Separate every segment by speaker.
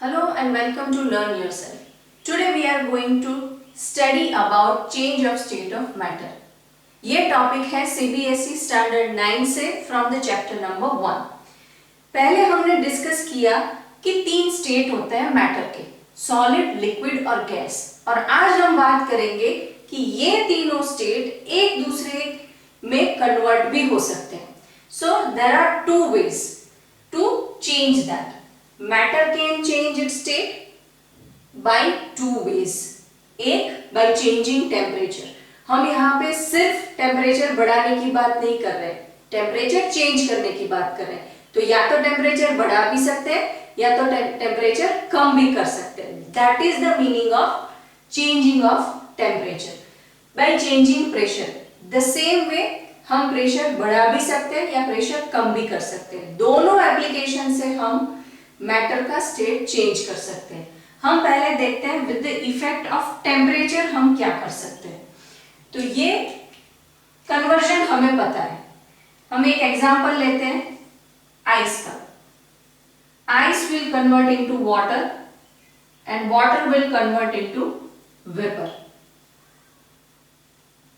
Speaker 1: Hello and welcome to Learn Yourself. Today we are going to study about change of state of matter. ये topic है CBSE standard 9 से from the chapter number 1. पहले हमने discuss किया कि 3 state होते हैं मैटर के, सॉलिड, लिक्विड और गैस. और आज हम बात करेंगे कि ये तीनों स्टेट एक दूसरे में कन्वर्ट भी हो सकते हैं. So there are 2 ways to change that. Matter can change its state by 2 ways. एक by changing temperature. हम यहाँ पे सिर्फ टेम्परेचर बढ़ाने की बात नहीं कर रहे, टेम्परेचर चेंज करने की बात कर रहे हैं. तो या तो टेम्परेचर बढ़ा भी सकते हैं या तो टेम्परेचर कम भी कर सकते हैं. That is the meaning of changing of temperature. By changing pressure, the same way हम प्रेशर बढ़ा भी सकते हैं या प्रेशर कम भी कर सकते हैं. दोनों एप्लीकेशन से हम मैटर का स्टेट चेंज कर सकते हैं. हम पहले देखते हैं with the effect of temperature हम क्या कर सकते हैं. तो ये कन्वर्जन हमें पता है. हम एक एग्जांपल लेते हैं आइस का. Ice will convert into water and water will convert into vapour.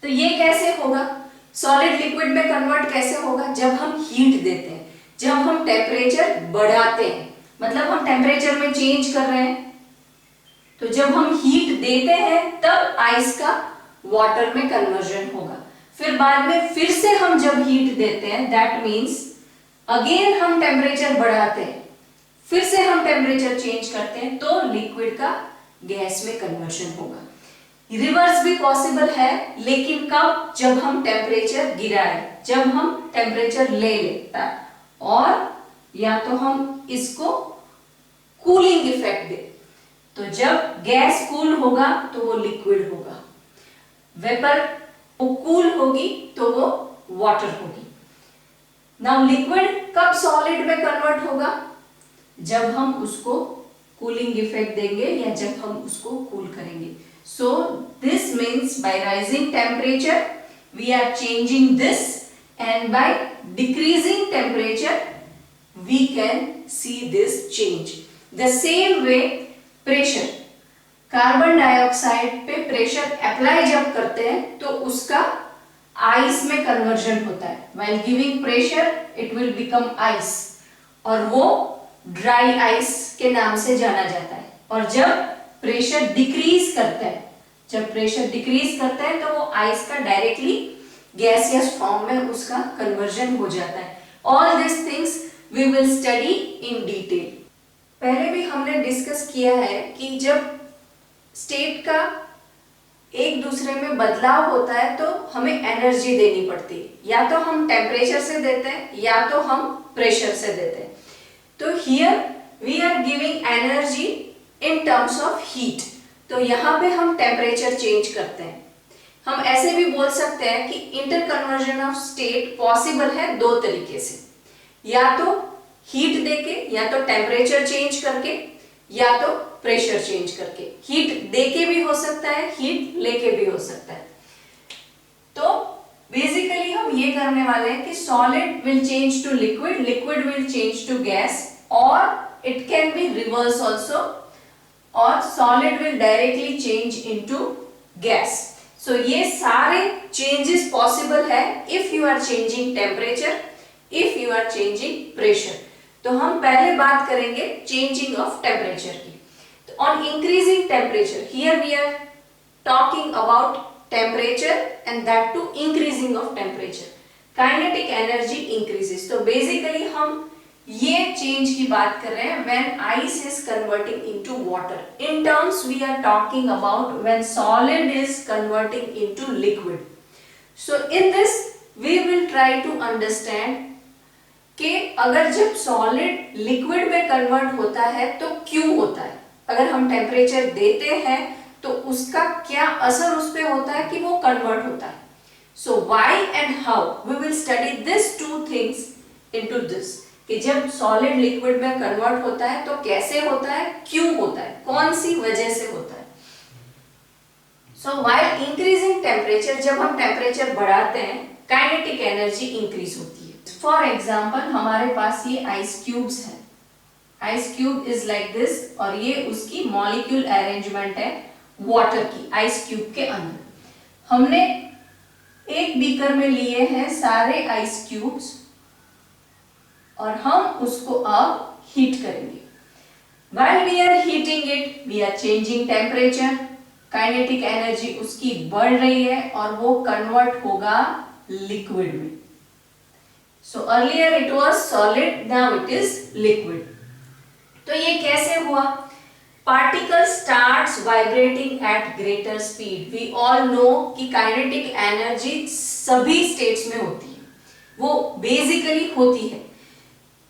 Speaker 1: तो ये कैसे होगा? सॉलिड लिक्विड में कन्वर्ट कैसे होगा? जब हम हीट देते हैं, जब हम टेम्परेचर बढ़ाते हैं, मतलब हम टेम्परेचर में चेंज कर रहे हैं. तो जब हम हीट देते हैं तब आइस का वाटर में कन्वर्जन होगा. फिर बाद में फिर से हम जब हीट देते हैं, दैट मींस अगेन हम टेम्परेचर बढ़ाते हैं, फिर से हम टेम्परेचर चेंज करते हैं, तो लिक्विड का गैस में कन्वर्जन होगा. रिवर्स भी पॉसिबल है, लेकिन कब? जब हम टेम्परेचर गिराए, जब हम टेम्परेचर ले लेता है और या तो हम इसको कूलिंग इफेक्ट दे. तो जब गैस कूल होगा तो वो लिक्विड होगा, वेपर वो कूल होगी तो वो वाटर होगी. नाउ लिक्विड कब सॉलिड में कन्वर्ट होगा? जब हम उसको कूलिंग इफेक्ट देंगे या जब हम उसको कूल करेंगे. So this means by rising temperature we are changing this, and by decreasing temperature we can see this change. The same way pressure, carbon dioxide पे प्रेशर अप्लाई जब करते हैं तो उसका आइस में कन्वर्जन होता है. While giving pressure it will become ice और वो ड्राई आइस के नाम से जाना जाता है. और जब प्रेशर डिक्रीज करता है, जब प्रेशर डिक्रीज करता है तो वो आइस का डायरेक्टली गैसियस फॉर्म में उसका कन्वर्जन हो जाता है. All these things we will study in detail. पहले भी हमने डिस्कस किया है कि जब स्टेट का एक दूसरे में बदलाव होता है तो हमें एनर्जी देनी पड़ती है. या तो हम टेम्परेचर से देते हैं या तो हम प्रेशर से देते हैं. तो here we are giving energy in terms of heat. तो यहाँ पे हम टेम्परेचर चेंज करते हैं. हम ऐसे भी बोल सकते हैं कि inter conversion of state possible है 2 तरीके से, या तो हीट देके, या तो टेम्परेचर चेंज करके, या तो प्रेशर चेंज करके. हीट देके भी हो सकता है, हीट लेके भी हो सकता है. तो बेसिकली हम ये करने वाले हैं कि solid will change to liquid, liquid will change to gas, और it can be reverse also, और solid will directly change into gas. So ये सारे चेंजेस पॉसिबल है if you are changing temperature, if you are changing pressure. तो हम पहले बात करेंगे changing of temperature की. तो on increasing temperature, here we are talking about temperature and that too increasing of temperature. Kinetic energy increases. तो basically हम ये change की बात कर रहे हैं when ice is converting into water. In terms we are talking about when solid is converting into liquid. So in this we will try to understand कि अगर जब सॉलिड लिक्विड में कन्वर्ट होता है तो क्यों होता है. अगर हम टेम्परेचर देते हैं तो उसका क्या असर उस पे होता है कि वो कन्वर्ट होता है. So why and how we will study this 2 things into this, कि जब सॉलिड लिक्विड में कन्वर्ट होता है तो कैसे होता है, क्यों होता है, कौन सी वजह से होता है. सो व्हाइल इंक्रीजिंग टेम्परेचर, जब हम टेम्परेचर बढ़ाते हैं काइनेटिक एनर्जी इंक्रीज होती है. फॉर एग्जाम्पल हमारे पास ये आइस क्यूब्स हैं. Ice cube is like this, और ये उसकी मॉलिक्यूल अरेंजमेंट है वाटर की आइस क्यूब के अंदर। हमने एक बीकर में लिए हैं सारे आइस क्यूब्स और हम उसको अब हीट करेंगे। While we are heating it, we are changing temperature. Kinetic energy उसकी बढ़ रही है और वो कन्वर्ट होगा लिक्विड में। So earlier it was solid, now it is liquid. तो ये कैसे हुआ? Particle starts vibrating at greater speed. We all know कि काइनेटिक एनर्जी सभी स्टेट्स में होती है, वो बेसिकली होती है।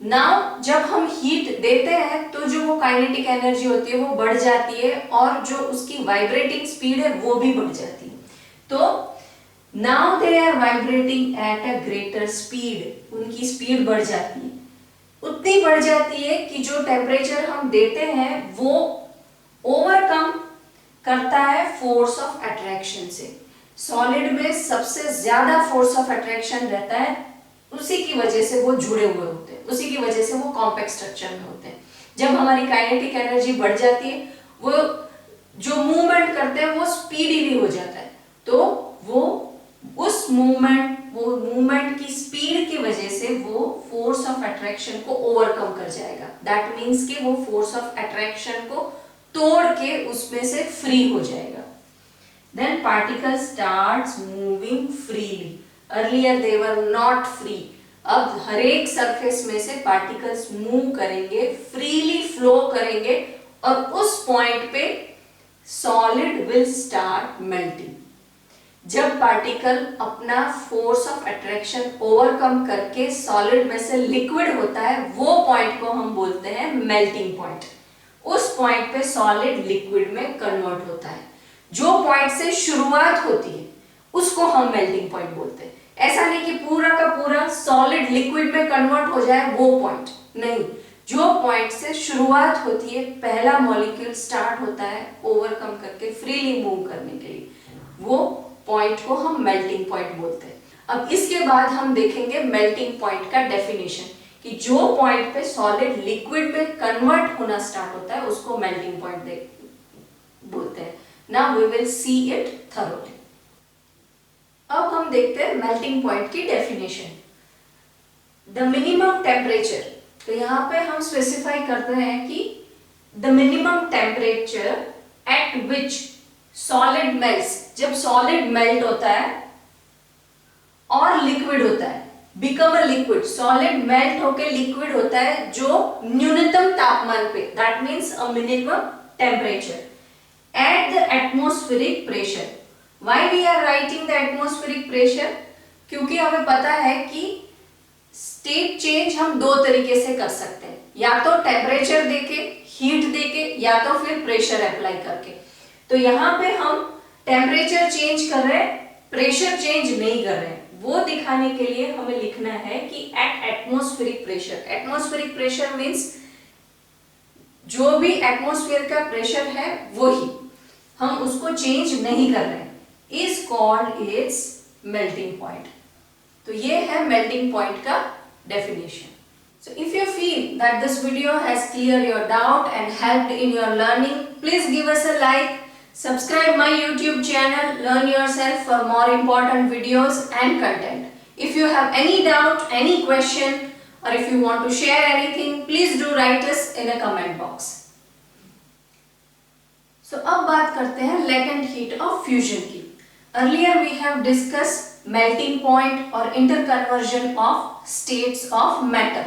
Speaker 1: नाउ जब हम हीट देते हैं तो जो वो काइनेटिक एनर्जी होती है वो बढ़ जाती है और जो उसकी वाइब्रेटिंग स्पीड है वो भी बढ़ जाती है। तो now they are vibrating at a greater speed, उनकी स्पीड बढ़ जाती है, उतनी बढ़ जाती है कि जो टेम्परेचर हम देते हैं वो ओवरकम करता है फोर्स ऑफ अट्रैक्शन से। सॉलिड में सबसे ज्यादा फोर्स ऑफ अट्रैक्शन रहता है, उसी की वजह से वो जुड़े हुए होते हैं, उसी की वजह से वो कॉम्पैक्ट स्ट्रक्चर में होते हैं। जब हमारी काइनेटिक एनर्जी बढ़ जाती है, वो जो मूवमेंट करते हैं वो स्पीडीली हो जाता है, तो वो उस मूवमेंट की स्पीड की वजह से वो फोर्स ऑफ अट्रैक्शन को ओवरकम कर जाएगा। दैट मीन्स कि वो फोर्स ऑफ अट्रैक्शन को तोड़ के उसमें से फ्री हो जाएगा। Then particle starts moving freely. Earlier they were not free. अब हर एक सरफेस में से पार्टिकल्स मूव करेंगे, फ्रीली फ्लो करेंगे और उस पॉइंट पे सॉलिड विल स्टार्ट मेल्टिंग। जब पार्टिकल अपना फोर्स ऑफ अट्रैक्शन ओवरकम करके सॉलिड में से लिक्विड होता है, वो पॉइंट को हम बोलते हैं मेल्टिंग पॉइंट। उस पॉइंट पे सॉलिड लिक्विड में कन्वर्ट होता है। जो पॉइंट से शुरुआत होती है उसको हम मेल्टिंग पॉइंट बोलते हैं। ऐसा नहीं कि पूरा का पूरा सॉलिड लिक्विड में कन्वर्ट हो जाए वो पॉइंट नहीं, जो पॉइंट से शुरुआत होती है, पहला मॉलिक्यूल स्टार्ट होता है ओवरकम करके फ्रीली मूव करने के लिए, वो पॉइंट को हम मेल्टिंग पॉइंट बोलते हैं। अब इसके बाद हम देखेंगे मेल्टिंग पॉइंट का डेफिनेशन, कि जो पॉइंट पे सॉलिड लिक्विड में कन्वर्ट होना स्टार्ट होता है उसको मेल्टिंग पॉइंट बोलते हैं। Now we will see it thoroughly. अब हम देखते हैं मेल्टिंग पॉइंट की डेफिनेशन। द मिनिमम टेम्परेचर, तो यहाँ पे हम स्पेसिफाई करते हैं कि the minimum temperature at which solid melts, जब सॉलिड मेल्ट होता है और लिक्विड होता है, become a liquid, solid melt होके लिक्विड होता है जो न्यूनतम तापमान पे, that means a minimum temperature at the atmospheric pressure. Why we are writing the atmospheric pressure? क्योंकि हमें पता है कि स्टेट चेंज हम दो तरीके से कर सकते हैं, या तो टेम्परेचर देके, हीट देके, या तो फिर प्रेशर अप्लाई करके। तो यहाँ पे हम टेम्परेचर चेंज कर रहे हैं, प्रेशर चेंज नहीं कर रहे हैं। वो दिखाने के लिए हमें लिखना है कि at atmospheric pressure. Atmospheric pressure means जो भी एटमॉस्फेयर का प्रेशर है वही, हम उसको चेंज नहीं कर रहे हैं, is called its melting point। तो ये है melting point का definition। So if you feel that this video has cleared your doubt and helped in your learning, please give us a like, subscribe my YouTube channel, learn yourself for more important videos and content। If you have any doubt, any question, or if you want to share anything, please do write us in a comment box। So अब बात करते हैं latent heat of fusion की। Earlier we have discussed melting point or interconversion of states of matter।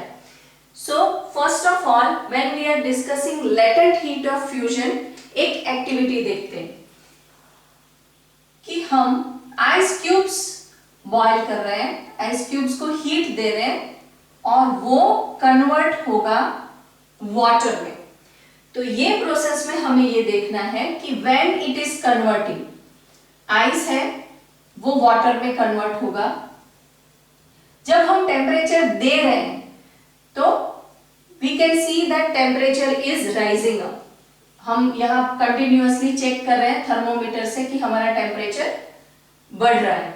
Speaker 1: So first of all, when we are discussing latent heat of fusion, एक activity देखते हैं कि हम ice cubes boil कर रहे हैं, ice cubes को heat दे रहे हैं और वो convert होगा water में। तो ये प्रोसेस में हमें ये देखना है कि when it is converting, ice है वो वाटर में कन्वर्ट होगा। जब हम टेम्परेचर दे रहे हैं तो we can see that temperature is rising up. हम यहाँ कंटिन्यूअसली चेक कर रहे हैं थर्मोमीटर से कि हमारा टेम्परेचर बढ़ रहा है।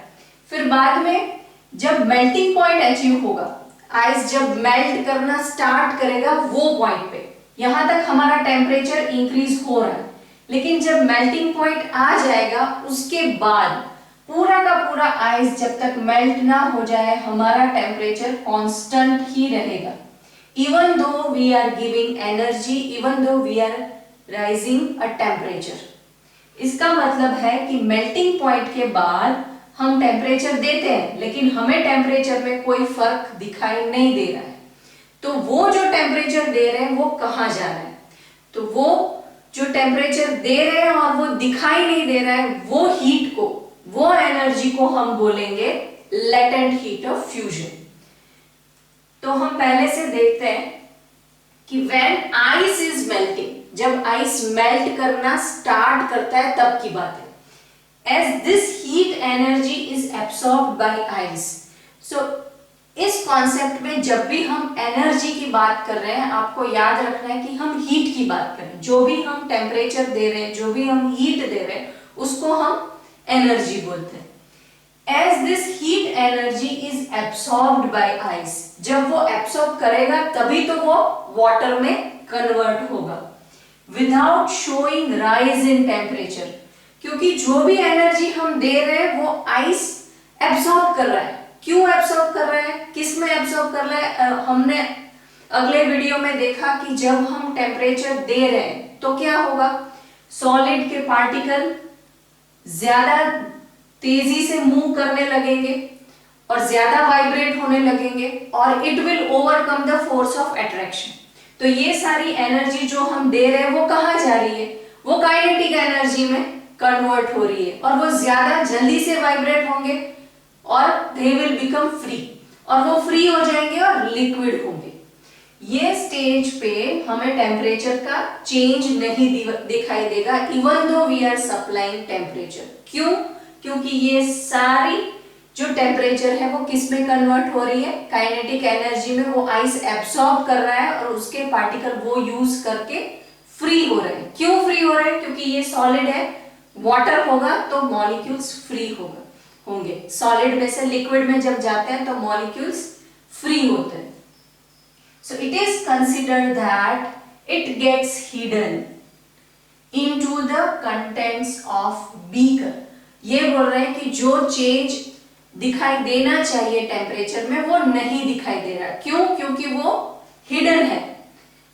Speaker 1: फिर बाद में जब मेल्टिंग पॉइंट अचीव होगा, आइस जब मेल्ट करना स्टार्ट करेगा वो पॉइंट पे, यहां तक हमारा टेम्परेचर इंक्रीज हो रहा है, लेकिन जब मेल्टिंग पॉइंट आ जाएगा उसके बाद पूरा का पूरा आइस जब तक मेल्ट ना हो जाए हमारा टेम्परेचर कांस्टेंट ही रहेगा, even though we are giving energy, even though we are rising a temperature. इसका मतलब है कि मेल्टिंग पॉइंट के बाद हम टेम्परेचर देते हैं लेकिन हमें टेम्परेचर में कोई फर्क दिखाई नहीं दे रहा है। तो वो जो टेम्परेचर दे रहे हैं वो कहाँ जा रहा है? तो वो जो टेम्परेचर दे रहे हैं और वो दिखाई नहीं दे रहा है, वो हीट को, वो एनर्जी को हम बोलेंगे लेटेंट हीट ऑफ फ्यूजन। तो हम पहले से देखते हैं कि व्हेन आइस इज मेल्टिंग, जब आइस मेल्ट करना स्टार्ट करता है तब की बात है। As this heat energy is absorbed by ice, so इस कॉन्सेप्ट में जब भी हम एनर्जी की बात कर रहे हैं आपको याद रखना है कि हम हीट की बात कर रहे हैं। जो भी हम टेम्परेचर दे रहे हैं, जो भी हम हीट दे रहे हैं उसको हम एनर्जी बोलते हैं। As this heat energy is absorbed by ice, जब वो एब्सॉर्ब करेगा तभी तो वो वाटर में कन्वर्ट होगा, without showing rise in temperature, क्योंकि जो भी एनर्जी हम दे रहे हैं वो आइस एब्सॉर्ब कर रहा है। क्यों एब्सॉर्ब कर रहा है? किस में एब्सॉर्ब कर रहा है? हमने अगले वीडियो में देखा कि जब हम टेम्परेचर दे रहे हैं तो क्या होगा, सॉलिड के पार्टिकल ज्यादा तेजी से मूव करने लगेंगे और ज्यादा वाइब्रेट होने लगेंगे और it will overcome the force of attraction. तो ये सारी एनर्जी जो हम दे रहे हैं वो कहाँ जा रही है? वो काइनेटिक एनर्जी में कन्वर्ट हो रही है और वो ज्यादा जल्दी से वाइब्रेट होंगे और दे विल बिकम फ्री, और वो फ्री हो जाएंगे और लिक्विड होंगे। ये स्टेज पे हमें टेम्परेचर का चेंज नहीं दिखाई देगा, even though we are supplying temperature. क्यों? क्योंकि ये सारी जो टेम्परेचर है वो किस में कन्वर्ट हो रही है? काइनेटिक एनर्जी में। वो आइस एब्सॉर्ब कर रहा है और उसके पार्टिकल वो यूज करके फ्री हो रहे हैं। क्यों फ्री हो रहे हैं? क्योंकि ये सॉलिड है, वाटर होगा तो मॉलिक्यूल्स फ्री होंगे। सॉलिड में से लिक्विड में जब जाते हैं तो मॉलिक्यूल्स फ्री होते हैं। So it is considered that it gets hidden into the contents of beaker. ये बोल रहे हैं कि जो चेंज दिखाई देना चाहिए टेम्परेचर में वो नहीं दिखाई दे रहा। क्यों? क्योंकि वो हिडन है।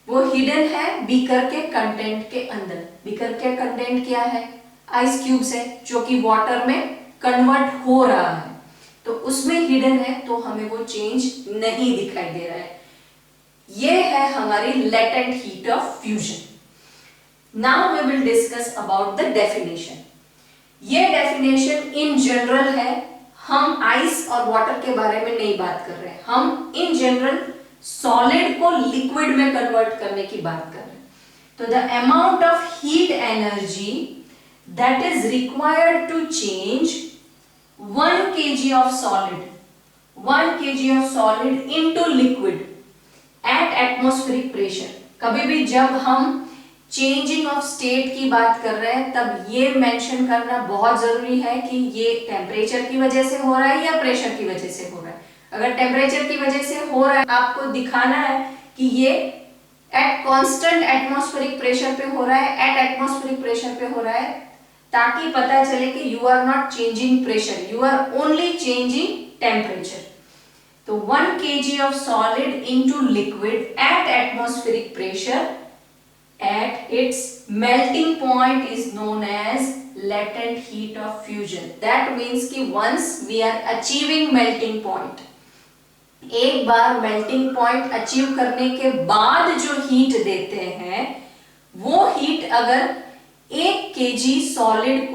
Speaker 1: वो हिडन है बीकर के कंटेंट के अंदर। बीकर के कंटेंट क्या है? आइस क्यूब्स है जो कि वाटर में कन्वर्ट हो रहा है, तो उसमें हिडन है, तो हमें वो चेंज नहीं दिखाई दे रहा है। ये है हमारी latent heat of fusion. Now we will discuss about the definition. ये डेफिनेशन इन जनरल है, हम आइस और वाटर के बारे में नहीं बात कर रहे हैं, हम इन जनरल सॉलिड को लिक्विड में कन्वर्ट करने की बात कर रहे हैं। तो the amount of heat energy that is required to change 1 kg of solid into liquid at atmospheric pressure। कभी भी जब हम चेंजिंग ऑफ स्टेट की बात कर रहे हैं तब ये मेंशन करना बहुत जरूरी है कि ये टेम्परेचर की वजह से हो रहा है या प्रेशर की वजह से हो रहा है। अगर टेम्परेचर की वजह से हो रहा है आपको दिखाना है कि ये एट कांस्टेंट एटमॉस्फेरिक प्रेशर पे हो रहा है, एट एटमॉस्फेरिक प्रेशर पे हो रहा है, ताकि पता चले कि you are not changing pressure, you are only changing temperature. तो 1 kg of solid into liquid at atmospheric pressure at its melting point is known as latent heat of fusion। That means कि once we are achieving melting point, एक बार melting point achieve करने के बाद जो heat देते हैं वो heat अगर 1 kg सॉलिड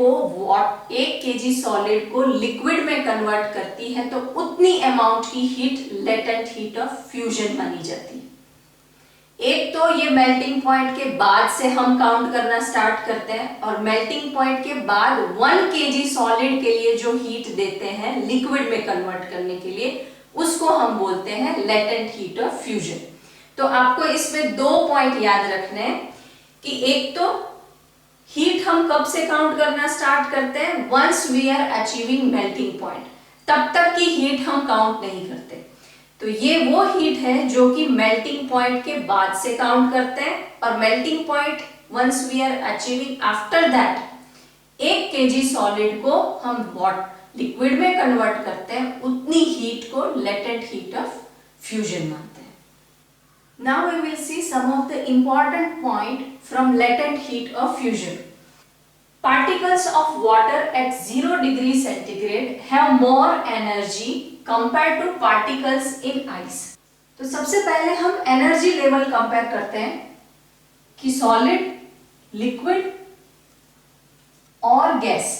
Speaker 1: को लिक्विड में कन्वर्ट करती है तो उतनी अमाउंट की heat latent heat of fusion मानी जाती है। एक तो ये मेल्टिंग पॉइंट के बाद से हम काउंट करना स्टार्ट करते हैं और मेल्टिंग पॉइंट के बाद 1 kg सॉलिड के लिए जो हीट देते हैं लिक्विड में कन्वर्ट करने के लिए उसको हम बोलते हैं लेटेंट हीट ऑफ फ्यूजन। तो आपको इसमें 2 पॉइंट याद रखने हैं कि एक तो हीट हम कब से काउंट करना स्टार्ट करते हैं? Once we are achieving melting point, तब तक की हीट हम काउंट नहीं करते। तो ये वो हीट है जो कि मेल्टिंग पॉइंट के बाद से काउंट करते हैं, और melting point once we are achieving after that 1 kg solid को हम लिक्विड में कन्वर्ट करते हैं, उतनी हीट को लेटेंट हीट ऑफ फ्यूजन मानते हैं। Now we will see some of the important point from latent heat of fusion. Particles of water at 0 degree centigrade have more energy compared to particles in ice. तो सबसे पहले हम energy level compare करते हैं कि solid, liquid और gas,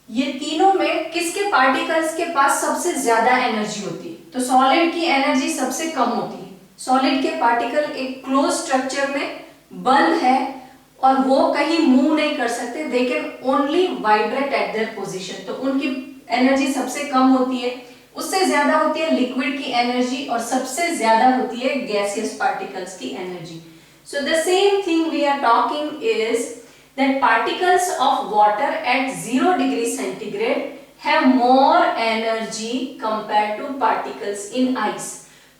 Speaker 1: ये तीनों में किसके पार्टिकल्स के पास सबसे ज्यादा एनर्जी होती है। तो सॉलिड की एनर्जी सबसे कम होती है। सॉलिड के पार्टिकल एक क्लोज स्ट्रक्चर में बंद है और वो कहीं मूव नहीं कर सकते, they can only vibrate eight their position, तो उनकी एनर्जी सबसे कम होती है। उससे ज्यादा होती है लिक्विड की एनर्जी और सबसे ज्यादा होती है गैसियस पार्टिकल्स की energy. So the same thing we are talking is that particles of water at 0 degree centigrade have more energy compare to particles in ice.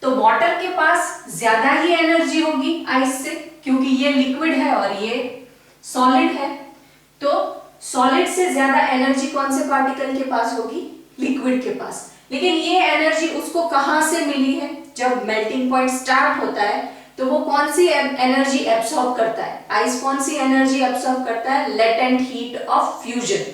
Speaker 1: तो वाटर के पास ज्यादा ही एनर्जी होगी आइस से, क्योंकि ये लिक्विड है और ये सॉलिड है। तो सॉलिड से ज्यादा एनर्जी कौन से पार्टिकल के पास होगी? लिक्विड के पास। लेकिन ये एनर्जी उसको कहां से मिली है? जब मेल्टिंग पॉइंट स्टार्ट होता है तो वो कौन सी एनर्जी एब्सॉर्ब करता है? आइस कौन सी एनर्जी एब्सॉर्ब करता है? लेटेंट हीट ऑफ फ्यूजन,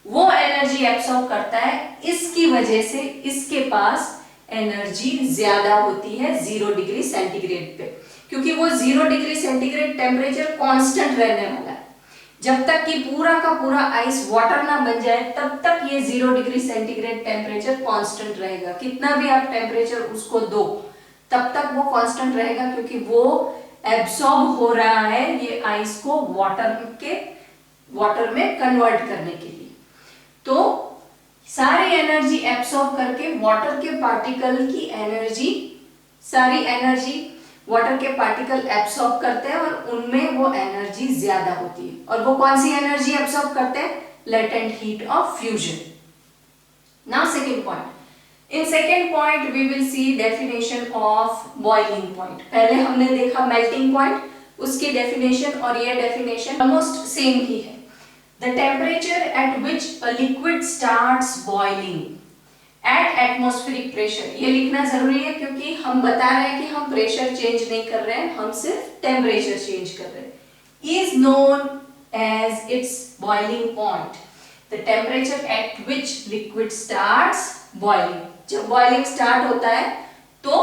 Speaker 1: वो एनर्जी एब्सॉर्ब करता है। इसकी वजह से इसके पास एनर्जी ज्यादा होती है 0 डिग्री सेंटीग्रेड पे, क्योंकि वो 0 डिग्री सेंटीग्रेड टेम्परेचर कांस्टेंट रहने वाला है। जब तक कि पूरा का पूरा आइस वाटर ना बन जाए तब तक ये 0 डिग्री सेंटीग्रेड टेम्परेचर कांस्टेंट रहेगा। कितना भी आप टेम्परेचर उसको दो तब तक वो कांस्टेंट रहेगा, क्योंकि वो एब्सॉर्ब हो रहा है ये आइस को वाटर में कन्वर्ट करने के लिए। तो सारी एनर्जी एब्सॉर्ब करके वाटर के पार्टिकल की एनर्जी, सारी एनर्जी वाटर के पार्टिकल एब्सॉर्ब करते हैं और उनमें वो एनर्जी ज्यादा होती है। और वो कौन सी एनर्जी एब्सॉर्ब करते हैं? Latent heat of fusion. Now second point, in second point we will see definition of boiling point. पहले हमने देखा मेल्टिंग पॉइंट, उसकी डेफिनेशन और ये डेफिनेशन ऑलमोस्ट सेम ही है। The temperature at which a liquid starts boiling at atmospheric pressure, ये लिखना जरूरी है क्योंकि हम बता रहे हैं कि हम प्रेशर चेंज नहीं कर रहे हैं, हम सिर्फ टेम्परेचर चेंज कर रहे हैं। is known as its boiling point, the temperature at which liquid starts boiling। जब बॉइलिंग स्टार्ट होता है तो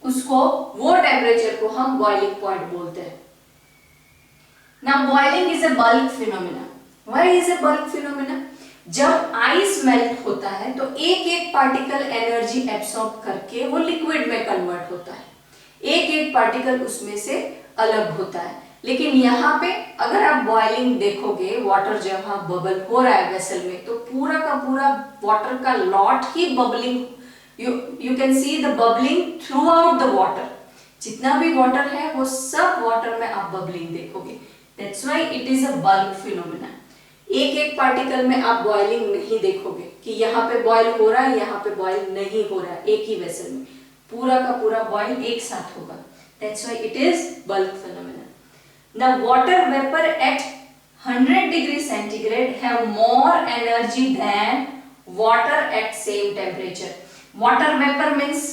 Speaker 1: उसको, वो टेम्परेचर को हम बॉइलिंग पॉइंट बोलते हैं। Now boiling is a bulk phenomena। Why is a bulk phenomena? जब आइस मेल्ट होता है तो एक एक पार्टिकल एनर्जी एब्सॉर्ब करके वो लिक्विड में कन्वर्ट होता है, एक एक पार्टिकल उसमें से अलग होता है। लेकिन यहाँ पे अगर आप बॉइलिंग देखोगे, वाटर जब वहां बबल हो रहा है वेसल में, तो पूरा का पूरा वाटर का lot he bubbling, you can see the bubbling through out the water. जितना भी वाटर है वो सब वाटर में आप बबलिंग देखोगे। That's why it is a bulk phenomena. एक एक पार्टिकल में आप बॉइलिंग नहीं देखोगे कि यहाँ पे बॉइल हो रहा है, यहाँ पे बॉइल नहीं हो रहा है। एक ही वेसल में पूरा का पूरा बॉइल एक साथ होगा। That's why it is bulk phenomena. The water vapor at 100 degree centigrade have more energy than water at same temperature. Water vapor means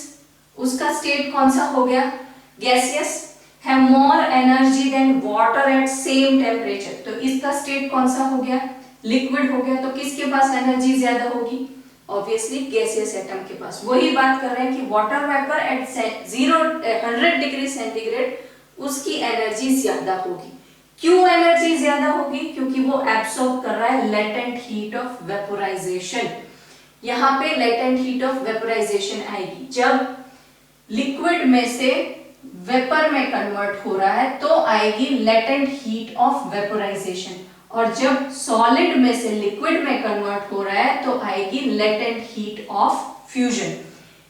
Speaker 1: उसका स्टेट कौन सा हो गया? Gaseous. have more energy than water at same temperature, तो इसका state कौन सा हो गया? लिक्विड हो गया। तो किसके पास एनर्जी ज्यादा होगी? ऑब्वियसली गैसियस एटम के पास। वही बात कर रहे हैं कि water vapour eight 100 degree centigrade उसकी एनर्जी ज्यादा होगी। क्यों एनर्जी ज्यादा होगी? क्योंकि वो एब्सॉर्ब कर रहा है लेटेंट हीट ऑफ वेपोराइजेशन। यहाँ पे लेटेंट हीट ऑफ वेपोराइजेशन आएगी जब लिक्विड में से वेपर में कन्वर्ट हो रहा है, तो आएगी लेटेंट हीट ऑफ वेपोराइजेशन। और जब सॉलिड में से लिक्विड में कन्वर्ट हो रहा है तो आएगी latent heat of fusion.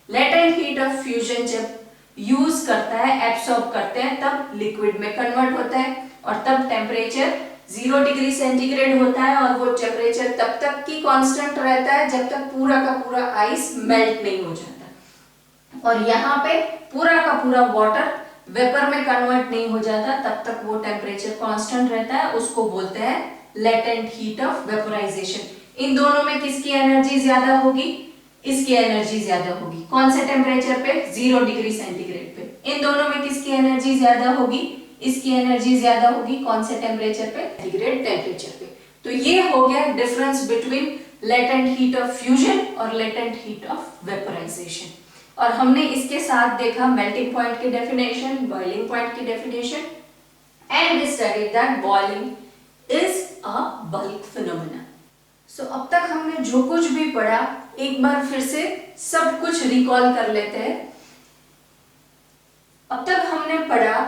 Speaker 1: Latent heat of fusion जब यूज करता है, एब्सॉर्ब करते हैं, तब लिक्विड में कन्वर्ट होता है और तब टेम्परेचर 0 डिग्री सेंटीग्रेड होता है। और वो टेम्परेचर तब तक की कांस्टेंट रहता है जब तक पूरा का पूरा आइस मेल्ट नहीं हो जाता। और यहाँ पे पूरा का पूरा वाटर वेपर में कन्वर्ट नहीं हो जाता, तब तक वो टेम्परेचर कांस्टेंट रहता है, उसको बोलते हैं लेटेंट हीट ऑफ वेपोराइजेशन। इन दोनों में किसकी एनर्जी ज्यादा होगी? इसकी एनर्जी ज्यादा होगी। कौन से टेम्परेचर पे? 0 डिग्री सेंटीग्रेड पे। इन दोनों में किसकी एनर्जी ज्यादा होगी? इसकी एनर्जी ज्यादा होगी। कौन से टेम्परेचर पे? सेंटीग्रेड टेम्परेचर पे। तो ये हो गया difference between latent heat of fusion और लेटेंट हीट ऑफ वेपोराइजेशन। और हमने इसके साथ देखा मेल्टिंग पॉइंट की डेफिनेशन, बॉइलिंग पॉइंट की definition, and we studied that boiling is a bulk phenomena. So अब तक हमने जो कुछ भी पढ़ा एक बार फिर से सब कुछ रिकॉल कर लेते हैं। अब तक हमने पढ़ा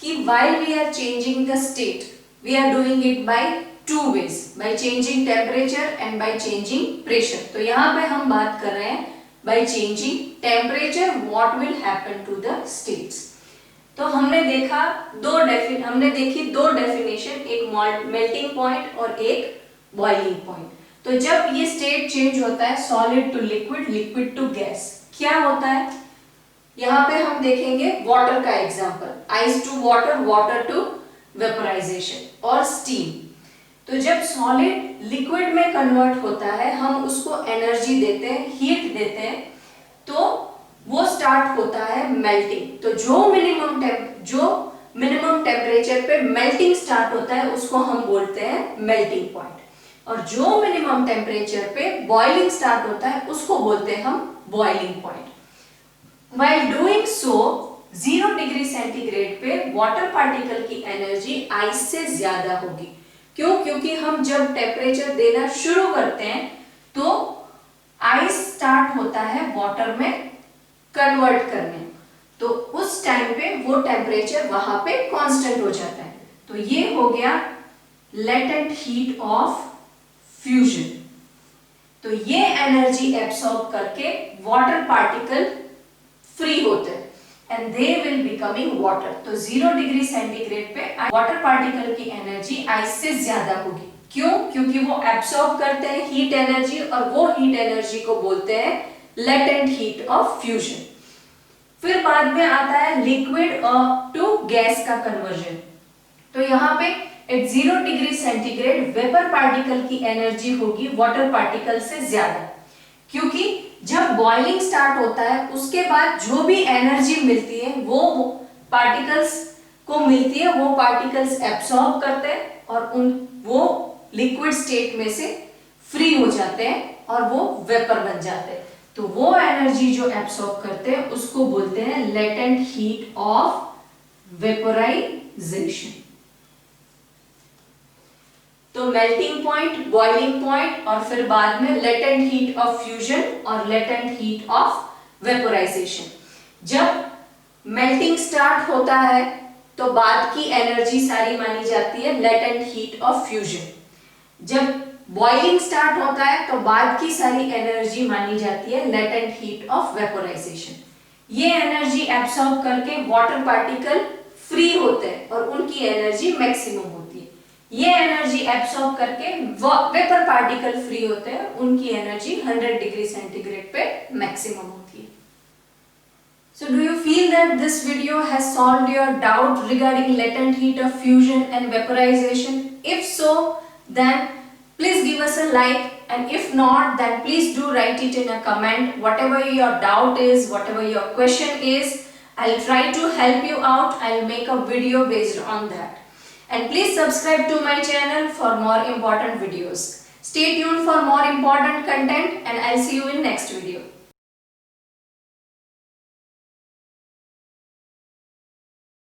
Speaker 1: कि while we are changing the state, we are doing it by two ways, by changing temperature and by changing pressure। तो यहाँ पे हम बात कर रहे हैं by changing temperature what will happen to the states। तो हमने देखा हमने देखी दो डेफिनेशन, एक मेल्टिंग पॉइंट और एक बॉइलिंग पॉइंट। तो जब ये स्टेट चेंज होता है solid to liquid, liquid to gas, क्या होता है? यहाँ पे हम देखेंगे वाटर का example, ice to water, water to vaporization और स्टीम। तो जब सॉलिड लिक्विड में कन्वर्ट होता है, हम उसको एनर्जी देते हैं, हीट देते हैं, तो वो स्टार्ट होता है मेल्टिंग। तो जो मिनिमम टेम्परेचर पे मेल्टिंग स्टार्ट होता है उसको हम बोलते हैं मेल्टिंग पॉइंट, और जो मिनिमम टेम्परेचर पे बॉइलिंग स्टार्ट होता है उसको बोलते हैं हम boiling point. While doing so, 0 degree centigrade पे वाटर पार्टिकल की एनर्जी आइस से ज्यादा होगी। क्यों? क्योंकि हम जब टेम्परेचर देना शुरू करते हैं तो आइस स्टार्ट होता है वाटर में कन्वर्ट करने, तो उस टाइम पे वो टेम्परेचर वहां पे कांस्टेंट हो जाता है। तो ये हो गया लेटेंट हीट ऑफ फ्यूजन। तो ये एनर्जी एब्सॉर्ब करके वाटर पार्टिकल फ्री होते हैं and they will becoming water. तो 0 डिग्री सेंटीग्रेड पे वाटर पार्टिकल की एनर्जी आइस से ज्यादा होगी। क्यों? क्योंकि वो एब्सॉर्ब करते हैं हीट एनर्जी, और वो हीट एनर्जी को बोलते हैं लेटेंट हीट ऑफ फ्यूजन। फिर बाद में आता है लिक्विड टू गैस का कन्वर्जन। तो यहाँ पे at 0 degree centigrade vapour particle की एनर्जी होगी वाटर पार्टिकल से ज्यादा, क्योंकि जब बॉइलिंग स्टार्ट होता है उसके बाद जो भी एनर्जी मिलती है वो पार्टिकल्स को मिलती है, वो पार्टिकल्स एब्सॉर्ब करते हैं और वो लिक्विड स्टेट में से फ्री हो जाते हैं और वो वेपर बन जाते हैं। तो वो एनर्जी जो एब्सॉर्ब करते हैं उसको बोलते हैं लेटेंट हीट ऑफ वेपोराइजेशन। तो मेल्टिंग पॉइंट, बॉइलिंग पॉइंट और फिर बाद में लेटेंट हीट ऑफ फ्यूजन और लेटेंट हीट ऑफ वेपोराइजेशन। जब मेल्टिंग स्टार्ट होता है तो बाद की एनर्जी सारी मानी जाती है लेटेंट हीट ऑफ फ्यूजन। जब बॉइलिंग स्टार्ट होता है तो बाद की सारी एनर्जी मानी जाती है लेटेंट हीट ऑफ वेपोराइजेशन। ये एनर्जी एब्सॉर्ब करके वाटर पार्टिकल फ्री होते हैं और उनकी एनर्जी मैक्सिमम होती है। ये एनर्जी एब्सॉर्ब करके वेपर पार्टिकल फ्री होते हैं, उनकी एनर्जी 100 डिग्री सेंटीग्रेड पे मैक्सिमम होती है। So do you feel that this video has solved your doubt regarding latent heat of fusion and vaporization? If so, then please give us a like, and if not, then please do write it in a comment. Whatever your doubt is, whatever your question is, I'll try to help you out. I'll make a video based on that. And please subscribe to my channel for more important videos. Stay tuned for more important content, and I'll see you in next video.